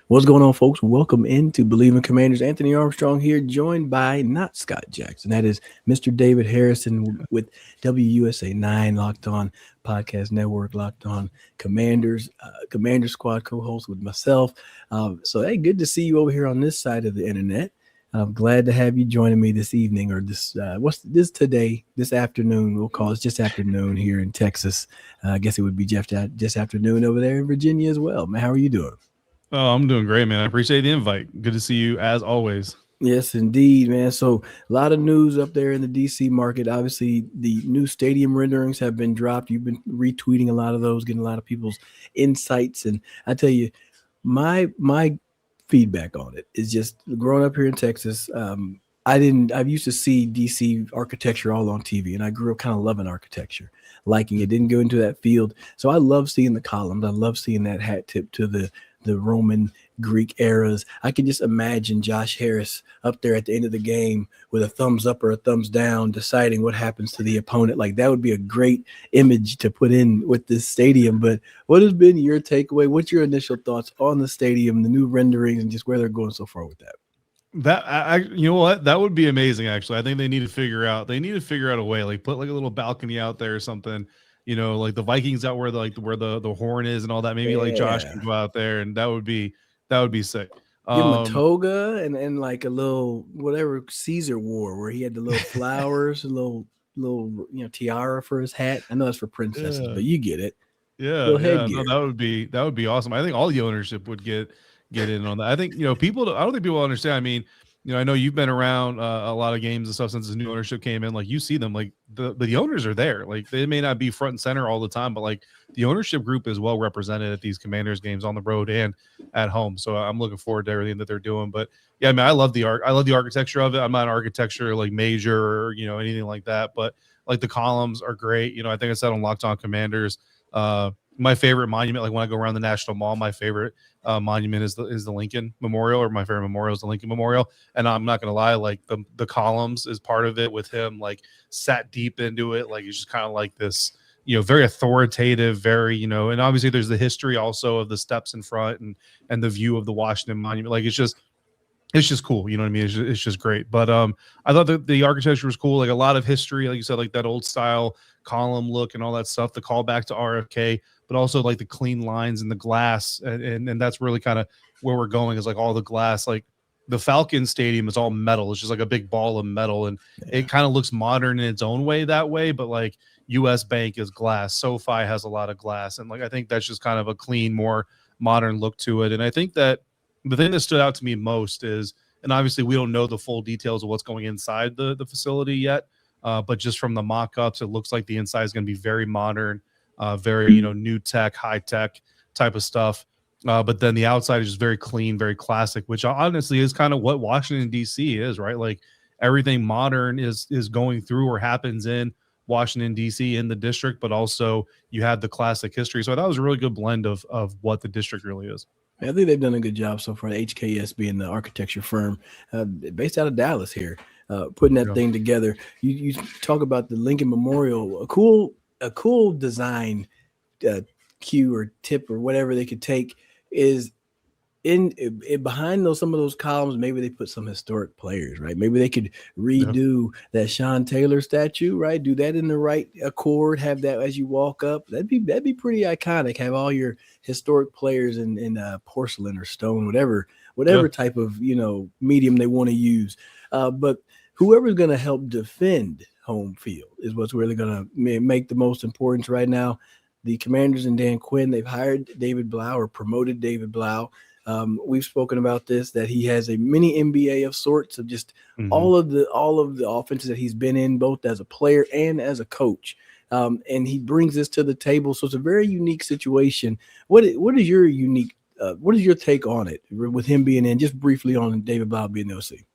What's going on, folks? Welcome into Bleav in Commanders. Anthony Armstrong here, joined by not Scott Jackson. That is Mr. David Harrison with WUSA9 Locked On Podcast Network, Locked On Commanders, Commander Squad co-host with myself. Hey, good to see you over here on this side of the internet. I'm glad to have you joining me this evening, or this afternoon. We'll call it just afternoon here in Texas. I guess it would be just afternoon over there in Virginia as well. Man, how are you doing? Oh, I'm doing great, man. I appreciate the invite. Good to see you as always. Yes, indeed, man. So a lot of news up there in the DC market. Obviously, the new stadium renderings have been dropped. You've been retweeting a lot of those, getting a lot of people's insights. And I tell you, my feedback on it is just growing up here in Texas. I used to see DC architecture all on TV, and I grew up kind of loving architecture, liking it. Didn't go into that field. So I love seeing the columns. I love seeing that hat tip to the Roman Greek eras. I can just imagine Josh Harris up there at the end of the game with a thumbs up or a thumbs down, deciding what happens to the opponent. Like, that would be a great image to put in with this stadium. But what has been your takeaway? What's your initial thoughts on the stadium, the new renderings, and just where they're going so far with that? You know what? That would be amazing. Actually, I think they need to figure out a way, like put like a little balcony out there or something. Like the Vikings out where the horn is and all that. Maybe like Josh can go out there, and that would be sick. Give him a toga and like a little whatever Caesar wore, where he had the little flowers, a little tiara for his hat. I know that's for princesses, but you get it. Yeah. No, that would be awesome. I think all the ownership would get in on that. I think people. I don't think people understand. I mean, I know you've been around a lot of games and stuff since the new ownership came in. Like, you see them, like the owners are there. Like, they may not be front and center all the time, but like the ownership group is well represented at these Commanders games on the road and at home. So I'm looking forward to everything that they're doing. But yeah, I mean, I love the architecture of it. I'm not an architecture like major or anything like that, but like the columns are great. I think I said on Locked On Commanders, my favorite monument, like when I go around the National Mall, my favorite monument is the Lincoln Memorial, or my favorite memorial is the Lincoln Memorial. And I'm not gonna lie, like the columns is part of it, with him like sat deep into it. Like, it's just kind of like this, very authoritative, very, and obviously there's the history also of the steps in front and the view of the Washington Monument. Like, it's just cool. You know what I mean? It's just great. But I thought that the architecture was cool. Like, a lot of history, like you said, like that old style column look and all that stuff, the callback to RFK, but also like the clean lines and the glass. And that's really kind of where we're going, is like all the glass. Like, the Falcon Stadium is all metal. It's just like a big ball of metal. And it kind of looks modern in its own way that way. But like US Bank is glass. SoFi has a lot of glass. And like, I think that's just kind of a clean, more modern look to it. And I think that the thing that stood out to me most is, and obviously we don't know the full details of what's going inside the facility yet, but just from the mock-ups, it looks like the inside is going to be very modern, very new tech, high tech type of stuff. But then the outside is just very clean, very classic, which honestly is kind of what Washington D.C. is, right? Like, everything modern is going through or happens in Washington D.C. in the district, but also you have the classic history. So that was a really good blend of what the district really is. I think they've done a good job so far. HKS being the architecture firm based out of Dallas here, putting that thing together. You talk about the Lincoln Memorial, a cool design cue or tip or whatever they could take is in behind some of those columns. Maybe they put some historic players, right? Maybe they could redo that Sean Taylor statue, right? Do that in the right accord. Have that as you walk up. That'd be pretty iconic. Have all your historic players in porcelain or stone, whatever type of medium they want to use. But whoever's going to help defend home field is what's really going to make the most importance right now. The Commanders and Dan Quinn, they've hired David Blough, or promoted David Blough. We've spoken about this, that he has a mini MBA of sorts, of just all of the offenses that he's been in, both as a player and as a coach. And he brings this to the table. So it's a very unique situation. What is your take on it with him being in, just briefly on David Blough being the OC?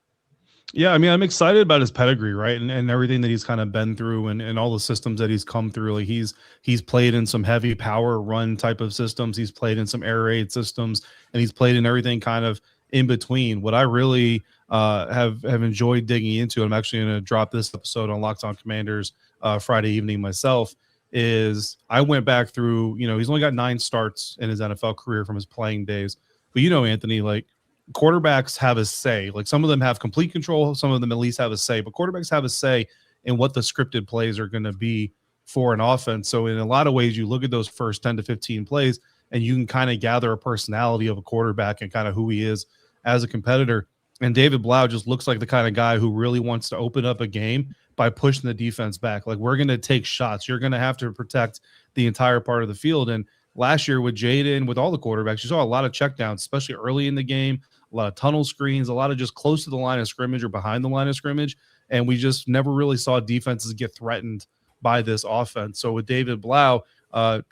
Yeah, I mean, I'm excited about his pedigree, right? And everything that he's kind of been through and all the systems that he's come through. Like, he's played in some heavy power run type of systems. He's played in some air raid systems, and he's played in everything kind of in between. What I really have enjoyed digging into, and I'm actually going to drop this episode on Locked On Commanders Friday evening myself, is I went back through, he's only got 9 starts in his NFL career from his playing days. But Anthony, like quarterbacks have a say. Like some of them have complete control, some of them at least have a say. But quarterbacks have a say in what the scripted plays are going to be for an offense. So in a lot of ways, you look at those first 10 to 15 plays, and you can kind of gather a personality of a quarterback and kind of who he is as a competitor. And David Blough just looks like the kind of guy who really wants to open up a game by pushing the defense back. Like, we're going to take shots. You're going to have to protect the entire part of the field. And last year with Jaden, with all the quarterbacks, you saw a lot of checkdowns, especially early in the game, a lot of tunnel screens, a lot of just close to the line of scrimmage or behind the line of scrimmage. And we just never really saw defenses get threatened by this offense. So with David Blough,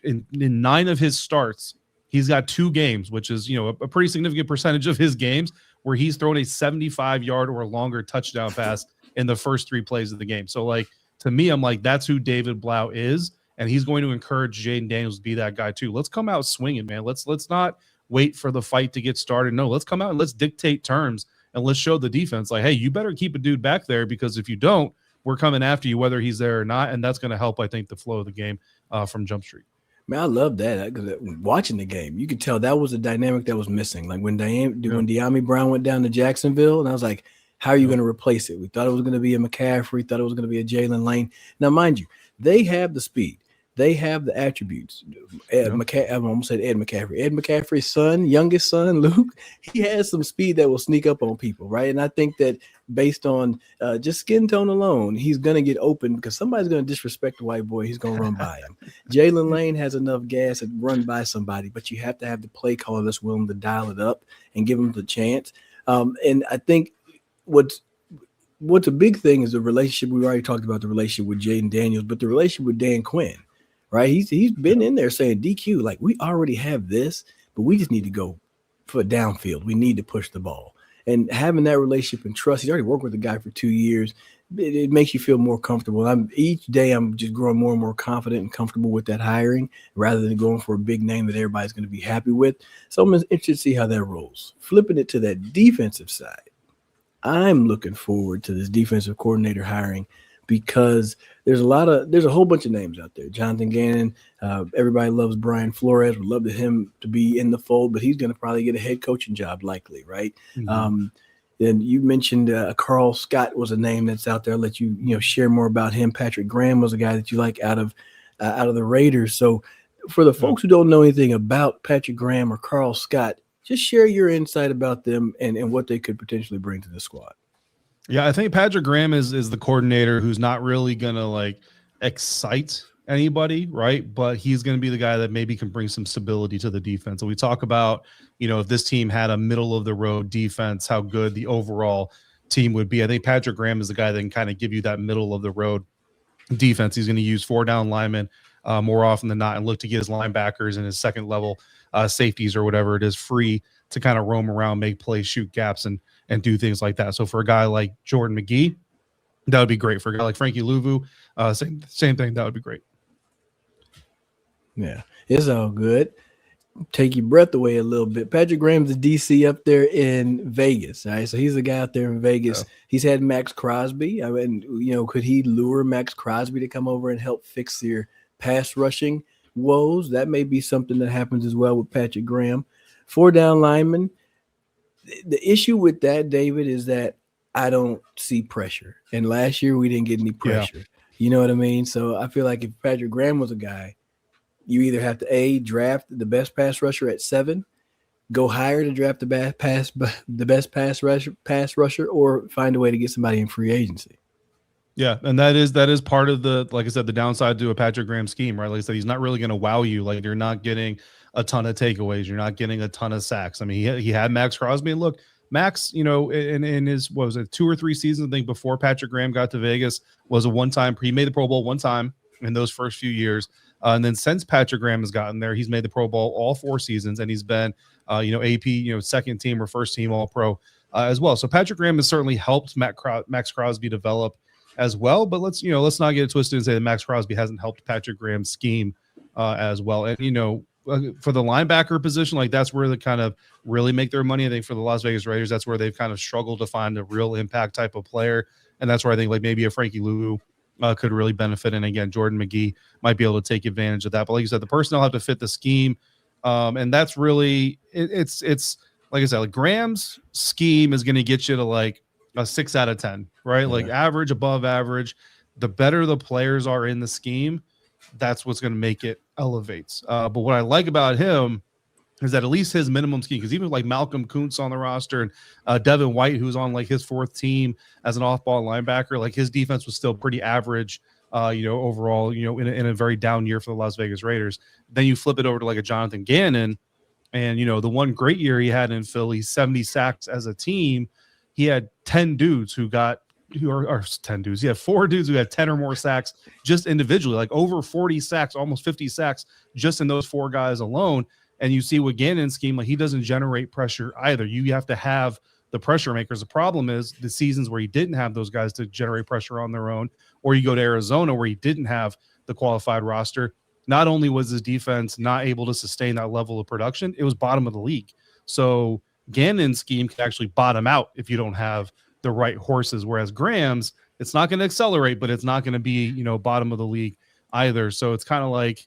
in 9 of his starts, he's got 2 games, which is, a pretty significant percentage of his games, where he's thrown a 75-yard or longer touchdown pass in the first 3 plays of the game. So, like, to me, I'm like, that's who David Blough is, and he's going to encourage Jaden Daniels to be that guy too. Let's come out swinging, man. Let's not wait for the fight to get started. No, let's come out and let's dictate terms, and let's show the defense, like, hey, you better keep a dude back there, because if you don't, we're coming after you whether he's there or not, and that's going to help, I think, the flow of the game from Jump Street. Man, I love that, because watching the game, you could tell that was a dynamic that was missing. Like when De'Ami Brown went down to Jacksonville, and I was like, how are you going to replace it? We thought it was going to be a McCaffrey, thought it was going to be a Jalen Lane. Now, mind you, they have the speed. They have the attributes. I almost said Ed McCaffrey. Ed McCaffrey's son, youngest son, Luke, he has some speed that will sneak up on people, right? And I think that based on just skin tone alone, he's going to get open, because somebody's going to disrespect the white boy. He's going to run by him. Jalen Lane has enough gas to run by somebody, but you have to have the play caller that's willing to dial it up and give him the chance. And I think what's a big thing is the relationship. We already talked about the relationship with Jaden Daniels, but the relationship with Dan Quinn. Right, he's been in there saying, DQ, like, we already have this, but we just need to go for downfield. We need to push the ball. And having that relationship and trust, he's already worked with the guy for 2 years. It makes you feel more comfortable. Each day I'm just growing more and more confident and comfortable with that hiring, rather than going for a big name that everybody's going to be happy with. So I'm interested to see how that rolls. Flipping it to that defensive side, I'm looking forward to this defensive coordinator hiring, because there's a whole bunch of names out there. Jonathan Gannon, everybody loves Brian Flores. Would love him to be in the fold, but he's going to probably get a head coaching job likely, right? Mm-hmm. Then you mentioned Karl Scott was a name that's out there. I'll let you share more about him. Patrick Graham was a guy that you like out of the Raiders. So for the folks who don't know anything about Patrick Graham or Karl Scott, just share your insight about them and what they could potentially bring to the squad. Yeah, I think Patrick Graham is the coordinator who's not really going to like excite anybody, right? But he's going to be the guy that maybe can bring some stability to the defense. And we talk about, if this team had a middle of the road defense, how good the overall team would be. I think Patrick Graham is the guy that can kind of give you that middle of the road defense. He's going to use 4 down linemen more often than not, and look to get his linebackers and his second level safeties or whatever it is free to kind of roam around, make plays, shoot gaps, and do things like that. So for a guy like Jordan McGee, that would be great. For a guy like Frankie Louvu, same thing. That would be great. Yeah, it's all good. Take your breath away a little bit. Patrick Graham's the DC up there in Vegas. All right, so he's the guy out there in Vegas. Yeah. He's had Max Crosby. I mean, could he lure Max Crosby to come over and help fix your pass rushing woes? That may be something that happens as well with Patrick Graham. 4 down linemen. The issue with that, David, is that I don't see pressure. And last year we didn't get any pressure. Yeah. You know what I mean? So I feel like if Patrick Graham was a guy, you either have to draft the best pass rusher at 7, go higher to draft the best pass rusher, or find a way to get somebody in free agency. Yeah, and that is part of the, like I said, the downside to a Patrick Graham scheme, right? Like I said, he's not really going to wow you. Like, you're not getting a ton of takeaways. You're not getting a ton of sacks. I mean, he had Max Crosby, and look, Max, in his, 2 or 3 seasons, I think, before Patrick Graham got to Vegas, was a one-time. He made the Pro Bowl one time in those first few years, and then since Patrick Graham has gotten there, he's made the Pro Bowl all 4 seasons, and he's been, AP, second team or first team All-Pro as well. So Patrick Graham has certainly helped Max Crosby develop as well. But let's not get it twisted and say that Max Crosby hasn't helped Patrick Graham's scheme as well. And for the linebacker position, like, that's where they kind of really make their money. I think for the Las Vegas Raiders, that's where they've kind of struggled to find a real impact type of player. And that's where I think like maybe a Frankie Louvu could really benefit. And again, Jordan McGee might be able to take advantage of that. But like you said, the personnel have to fit the scheme. And that's really, it's like I said, like Graham's scheme is going to get you to like a 6 out of 10, right? Like average, above average. The better the players are in the scheme, that's what's going to make it elevates. But what I like about him is that at least his minimum scheme, because even like Malcolm Kuntz on the roster and Devin White, who's on like his 4th team as an off-ball linebacker, like his defense was still pretty average, overall, in a very down year for the Las Vegas Raiders. Then you flip it over to like a Jonathan Gannon, and the one great year he had in Philly, 70 sacks as a team. He had 10 dudes who are 10 dudes. He had 4 dudes who had 10 or more sacks just individually, like over 40 sacks, almost 50 sacks just in those 4 guys alone. And you see with Gannon's scheme, like he doesn't generate pressure either. You have to have the pressure makers. The problem is the seasons where he didn't have those guys to generate pressure on their own, or you go to Arizona where he didn't have the qualified roster. Not only was his defense not able to sustain that level of production, it was bottom of the league. So Gannon's scheme can actually bottom out if you don't have the right horses, whereas Graham's, it's not going to accelerate, but it's not going to be, bottom of the league either. So it's kind of like,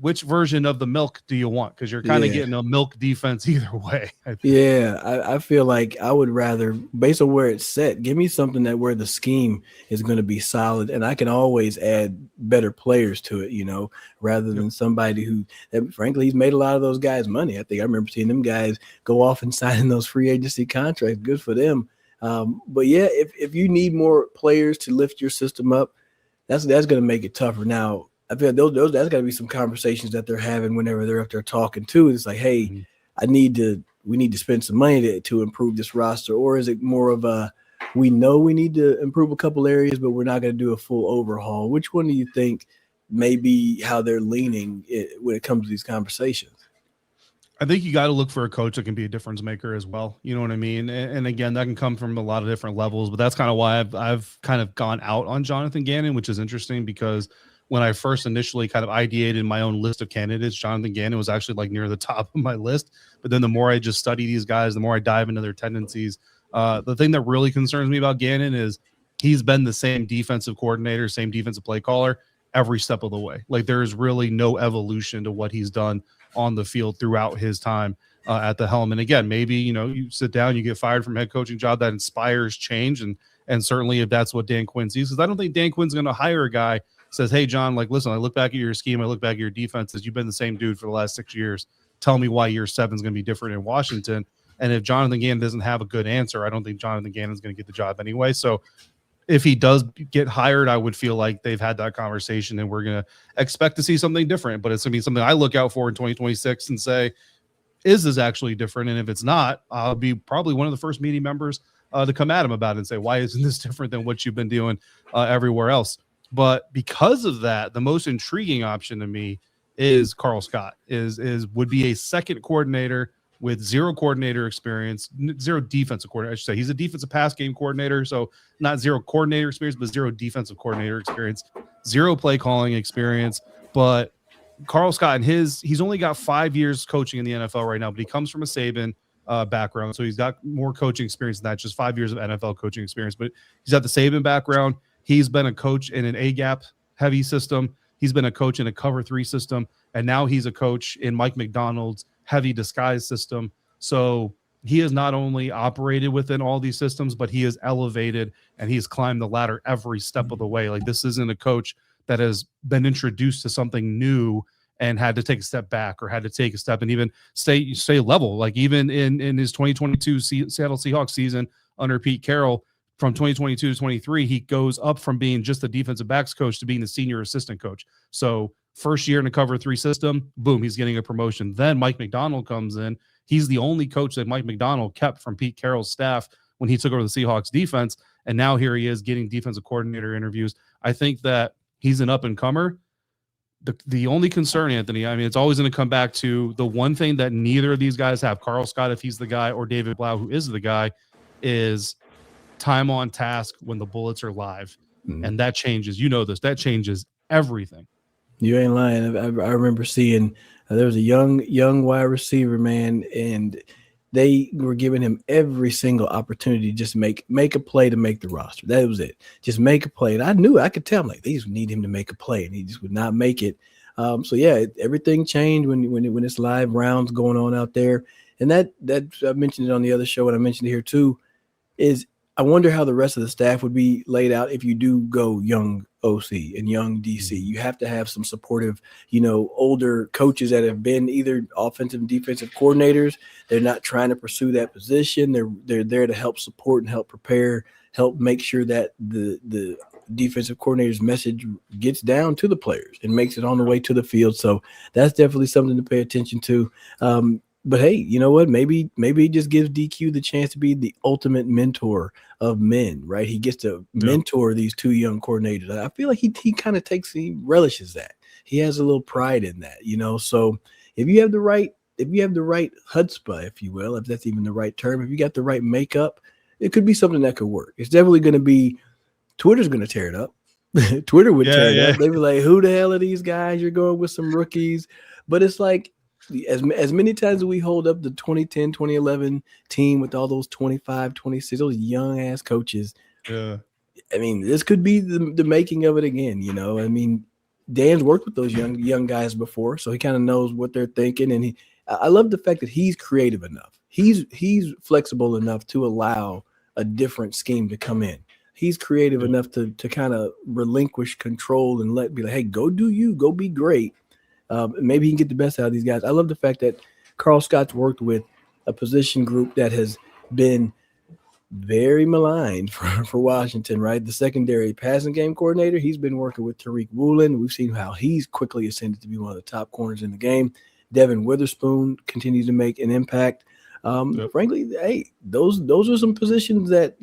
which version of the milk do you want? Because you're kind of getting a milk defense either way. I feel like I would rather, based on where it's set, give me something that where the scheme is going to be solid, and I can always add better players to it, rather than somebody that frankly, he's made a lot of those guys money. I think I remember seeing them guys go off and signing those free agency contracts. Good for them. But yeah, if you need more players to lift your system up, that's going to make it tougher. Now, I feel those that's got to be some conversations that they're having whenever they're up there talking too. It's like, hey, we need to spend some money to improve this roster, or is it more of a we know we need to improve a couple areas, but we're not going to do a full overhaul? Which one do you think may be how they're leaning when it comes to these conversations? I think you got to look for a coach that can be a difference maker as well. You know what I mean? And again, that can come from a lot of different levels, but that's kind of why I've kind of gone out on Jonathan Gannon, which is interesting because when I first initially kind of ideated my own list of candidates, Jonathan Gannon was actually like near the top of my list. But then the more I just study these guys, the more I dive into their tendencies. The thing that really concerns me about Gannon is he's been the same defensive coordinator, same defensive play caller every step of the way. Like there is really no evolution to what he's done on the field throughout his time at the helm. And again, maybe, you sit down, you get fired from head coaching job that inspires change. And certainly if that's what Dan Quinn sees, because I don't think Dan Quinn's going to hire a guy says, hey, John, like, listen, I look back at your scheme. I look back at your defenses. You've been the same dude for the last 6 years. Tell me why year 7 is going to be different in Washington. And if Jonathan Gannon doesn't have a good answer, I don't think Jonathan Gannon's going to get the job anyway. So if he does get hired, I would feel like they've had that conversation and we're going to expect to see something different. But it's going to be something I look out for in 2026 and say, is this actually different? And if it's not, I'll be probably one of the first meeting members to come at him about it and say, why isn't this different than what you've been doing everywhere else? But because of that, the most intriguing option to me is Karl Scott would be a second coordinator with zero coordinator experience, zero defensive coordinator. I should say he's a defensive pass game coordinator. So not zero coordinator experience, but zero defensive coordinator experience, zero play calling experience. But Karl Scott he's only got 5 years coaching in the NFL right now, but he comes from a Saban background. So he's got more coaching experience than that, just 5 years of NFL coaching experience, but he's got the Saban background. He's been a coach in an A-gap heavy system. He's been a coach in a cover 3 system. And now he's a coach in Mike McDonald's heavy disguise system. So he has not only operated within all these systems, but he has elevated and he's climbed the ladder every step of the way. Like this isn't a coach that has been introduced to something new and had to take a step back or had to take a step and even stay level. Like even in his 2022 Seattle Seahawks season under Pete Carroll, from 2022 to 23, he goes up from being just the defensive backs coach to being the senior assistant coach. So first year in a cover 3 system, boom, he's getting a promotion. Then Mike McDonald comes in. He's the only coach that Mike McDonald kept from Pete Carroll's staff when he took over the Seahawks defense. And now here he is getting defensive coordinator interviews. I think that he's an up-and-comer. The only concern, Anthony, I mean, it's always going to come back to the one thing that neither of these guys have, Karl Scott, if he's the guy, or David Blough, who is the guy, is time on task when the bullets are live. And that changes, that changes everything. You ain't lying. I remember seeing there was a young wide receiver, man, and they were giving him every single opportunity to just make a play to make the roster. That was it. Just make a play. And I could tell, like, these need him to make a play, and he just would not make it. So yeah, everything changed when it's live rounds going on out there. And that I mentioned it on the other show, and I mentioned it here too, is I wonder how the rest of the staff would be laid out if you do go young OC and young DC. You have to have some supportive, older coaches that have been either offensive and defensive coordinators. They're not trying to pursue that position. They're there to help support and help prepare, help make sure that the defensive coordinator's message gets down to the players and makes it on the way to the field. So that's definitely something to pay attention to. But hey, you know what? Maybe it just gives DQ the chance to be the ultimate mentor of men, right? He gets to mentor these two young coordinators. I feel like he kind of he relishes that. He has a little pride in that, So if you have the right chutzpah, if you will, if that's even the right term, if you got the right makeup, it could be something that could work. It's definitely going to be. Twitter's going to tear it up. Twitter would tear it up. They'd be like, "Who the hell are these guys? You're going with some rookies." But it's like, as many times as we hold up the 2010, 2011 team with all those 25, 26, those young ass coaches. Yeah. I mean, this could be the making of it again. I mean, Dan's worked with those young guys before, so he kind of knows what they're thinking. And I love the fact that he's creative enough. He's flexible enough to allow a different scheme to come in. He's creative enough to kind of relinquish control and be like, hey, go do you, go be great. Maybe he can get the best out of these guys. I love the fact that Karl Scott's worked with a position group that has been very maligned for Washington, right? The secondary passing game coordinator, he's been working with Tariq Woolen. We've seen how he's quickly ascended to be one of the top corners in the game. Devin Witherspoon continues to make an impact. Frankly, hey, those are some positions that,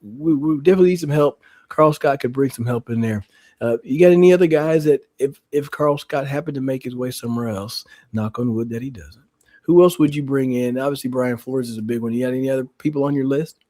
we definitely need some help. Karl Scott could bring some help in there. You got any other guys that if Karl Scott happened to make his way somewhere else, knock on wood that he doesn't, who else would you bring in? Obviously, Brian Flores is a big one. You got any other people on your list?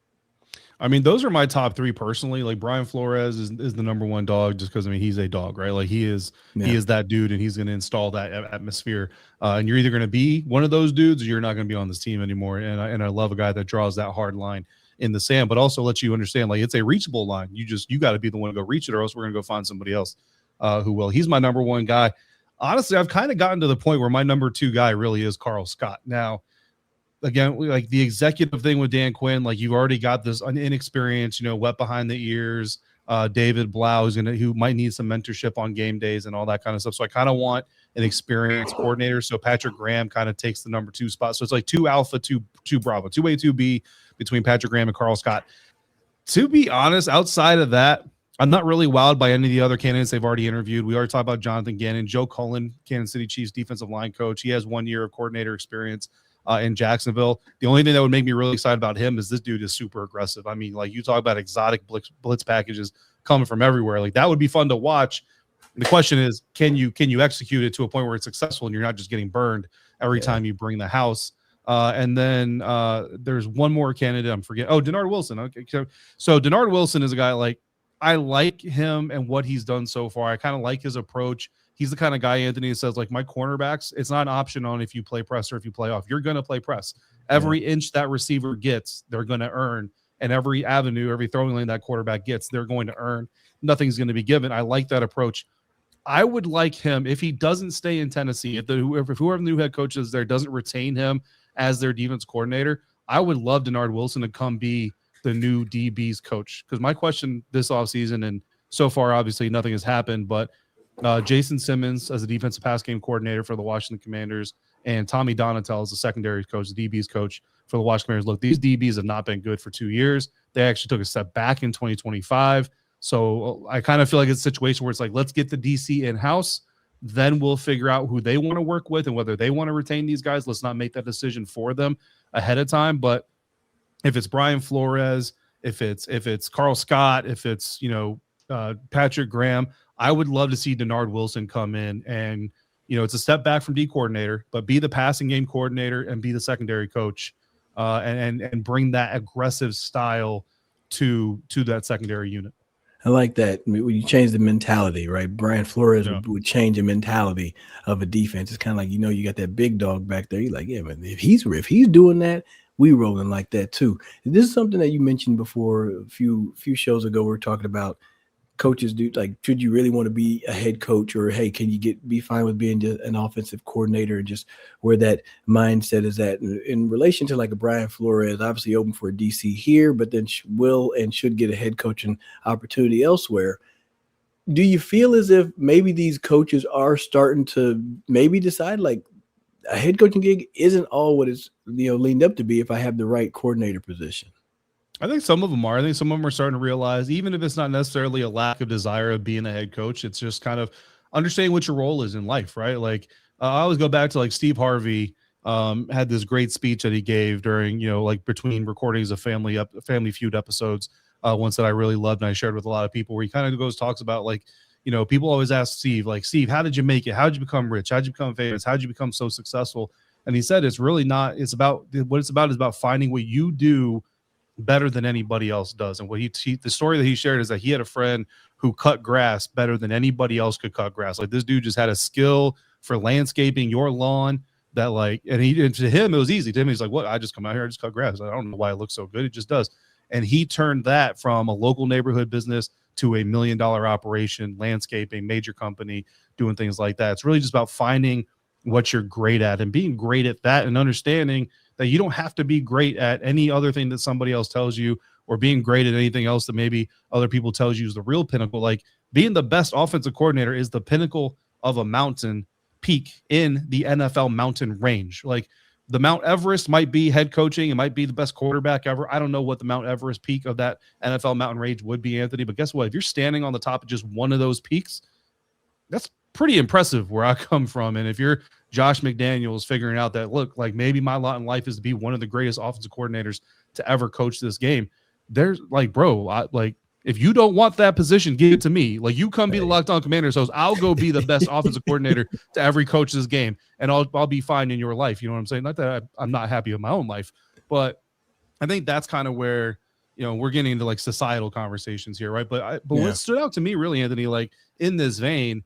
I mean, those are my top three personally. Like Brian Flores is the number one dog just because, I mean, he's a dog, right? Like he is that dude and he's going to install that atmosphere. And you're either going to be one of those dudes or you're not going to be on this team anymore. And I love a guy that draws that hard line in the sand, but also lets you understand like it's a reachable line. You got to be the one to go reach it, or else we're going to go find somebody else who will. He's my number one guy. Honestly, I've kind of gotten to the point where my number two guy really is Karl Scott. Now, again, like the executive thing with Dan Quinn, like you've already got this inexperienced, wet behind the ears, David Blough who might need some mentorship on game days and all that kind of stuff. So I kind of want an experienced coordinator. So Patrick Graham kind of takes the number two spot. So it's like 2 alpha, 2 bravo, 2A, 2B between Patrick Graham and Karl Scott. To be honest, outside of that, I'm not really wowed by any of the other candidates they've already interviewed. We already talked about Jonathan Gannon, Joe Cullen, Kansas City Chiefs defensive line coach. He has 1 year of coordinator experience in Jacksonville. The only thing that would make me really excited about him is this dude is super aggressive. I mean, like you talk about exotic blitz packages coming from everywhere. Like that would be fun to watch. The question is, can you execute it to a point where it's successful and you're not just getting burned every time you bring the house? And then there's one more candidate. I'm forgetting. Oh, Denard Wilson. Okay. So Denard Wilson is a guy like I like him and what he's done so far. I kind of like his approach. He's the kind of guy, Anthony, says like my cornerbacks, it's not an option on if you play press or if you play off. You're going to play press. Every inch that receiver gets, they're going to earn. And every avenue, every throwing lane that quarterback gets, they're going to earn. Nothing's going to be given. I like that approach. I would like him if he doesn't stay in Tennessee, if whoever the new head coach is there doesn't retain him as their defense coordinator, I would love Denard Wilson to come be the new DB's coach. Because my question this offseason, and so far obviously nothing has happened, but Jason Simmons as a defensive pass game coordinator for the Washington Commanders and Tommy Donatel as the secondary coach, the DB's coach for the Washington Commanders. Look, these DBs have not been good for 2 years. They actually took a step back in 2025. So I kind of feel like it's a situation where it's like, let's get the DC in-house. Then we'll figure out who they want to work with and whether they want to retain these guys. Let's not make that decision for them ahead of time. But if it's Brian Flores, if it's Karl Scott, if it's, Patrick Graham, I would love to see Denard Wilson come in and, it's a step back from D coordinator, but be the passing game coordinator and be the secondary coach and bring that aggressive style to that secondary unit. I like that. When you change the mentality, right? Brian Flores would change the mentality of a defense. It's kind of like, you got that big dog back there. You're like, yeah, man, if he's doing that, we rolling like that too. This is something that you mentioned before a few shows ago. We were talking about coaches do, like, should you really want to be a head coach, or hey, can you be fine with being an offensive coordinator, and just where that mindset is at in relation to like a Brian Flores, obviously open for a DC here, but then will and should get a head coaching opportunity elsewhere. Do you feel as if maybe these coaches are starting to maybe decide like a head coaching gig isn't all what it's leaned up to be if I have the right coordinator position? I think some of them are. I think some of them are starting to realize, even if it's not necessarily a lack of desire of being a head coach, it's just kind of understanding what your role is in life, right? Like I always go back to like Steve Harvey had this great speech that he gave during, like between recordings of Family Feud episodes, once that I really loved and I shared with a lot of people, where he kind of talks about like, people always ask Steve, like, Steve, how did you make it? How did you become rich? How did you become famous? How did you become so successful? And he said, it's really not, it's about, what it's about is about finding what you do better than anybody else does. And what the story that he shared is that he had a friend who cut grass better than anybody else could cut grass. Like this dude just had a skill for landscaping your lawn that like, and to him, it was easy. To him, he's like, what? I just come out here, I just cut grass. I don't know why it looks so good. It just does. And he turned that from a local neighborhood business to $1 million operation, landscaping, major company, doing things like that. It's really just about finding what you're great at and being great at that, and understanding that you don't have to be great at any other thing that somebody else tells you, or being great at anything else that maybe other people tells you is the real pinnacle. Like being the best offensive coordinator is the pinnacle of a mountain peak in the NFL mountain range. Like the Mount Everest might be head coaching. It might be the best quarterback ever. I don't know what the Mount Everest peak of that NFL mountain range would be, Anthony, but guess what? If you're standing on the top of just one of those peaks, that's pretty impressive where I come from. And if you're Josh McDaniels figuring out that, look, like maybe my lot in life is to be one of the greatest offensive coordinators to ever coach this game, there's like, bro, if you don't want that position, give it to me. Like you come be the Locked On Commanders host, I'll go be the best offensive coordinator to every coach this game, and I'll be fine in your life. You know what I'm saying? Not that I'm not happy with my own life, but I think that's kind of where, we're getting into like societal conversations here, right? But what stood out to me really, Anthony, like in this vein,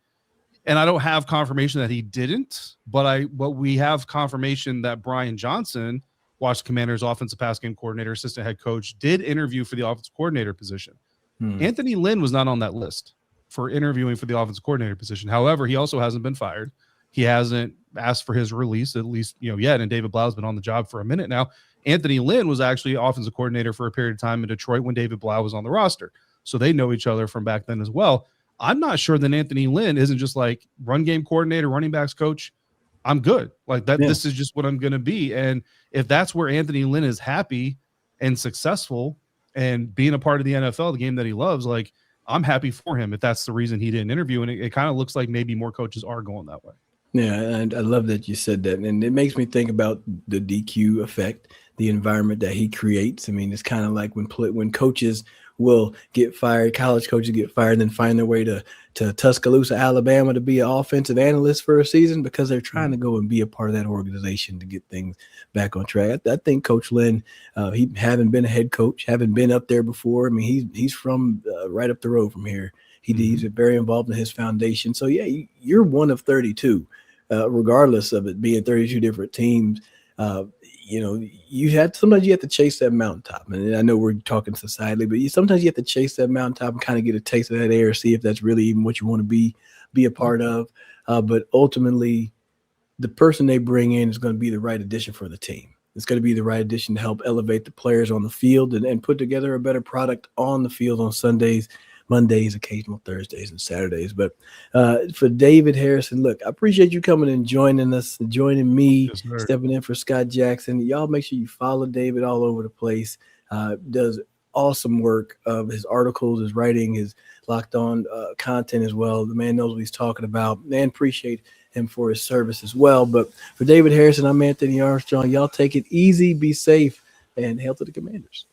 and I don't have confirmation that he didn't, but we have confirmation that Brian Johnson, Washington Commanders offensive pass game coordinator, assistant head coach, did interview for the offensive coordinator position. Anthony Lynn was not on that list for interviewing for the offensive coordinator position. However, he also hasn't been fired. He hasn't asked for his release, at least, yet. And David Blough has been on the job for a minute now. Anthony Lynn was actually offensive coordinator for a period of time in Detroit when David Blough was on the roster. So they know each other from back then as well. I'm not sure that Anthony Lynn isn't just like run game coordinator, running backs coach. I'm good. Like that. Yeah. This is just what I'm going to be. And if that's where Anthony Lynn is happy and successful and being a part of the NFL, the game that he loves, like I'm happy for him if that's the reason he didn't interview. And it kind of looks like maybe more coaches are going that way. Yeah, and I love that you said that. And it makes me think about the DQ effect, the environment that he creates. I mean, it's kind of like when coaches will get fired, college coaches get fired, and then find their way to Tuscaloosa, Alabama to be an offensive analyst for a season because they're trying to go and be a part of that organization to get things back on track. I think Coach Lynn, he having been a head coach, having been up there before. I mean, he's from right up the road from here. He's very involved in his foundation. So, yeah, you're one of 32, regardless of it being 32 different teams. Sometimes you have to chase that mountaintop. And I know we're talking societally, but sometimes you have to chase that mountaintop and kind of get a taste of that air, see if that's really even what you want to be a part of. But ultimately, the person they bring in is going to be the right addition for the team. It's going to be the right addition to help elevate the players on the field and put together a better product on the field on Sundays, Mondays, occasional Thursdays, and Saturdays. But for David Harrison, look, I appreciate you coming and joining us, joining me, stepping in for Scott Jackson. Y'all make sure you follow David all over the place. Does awesome work of his articles, his writing, his Locked On content as well. The man knows what he's talking about. Man, appreciate him for his service as well. But for David Harrison, I'm Anthony Armstrong. Y'all take it easy, be safe, and hail to the Commanders.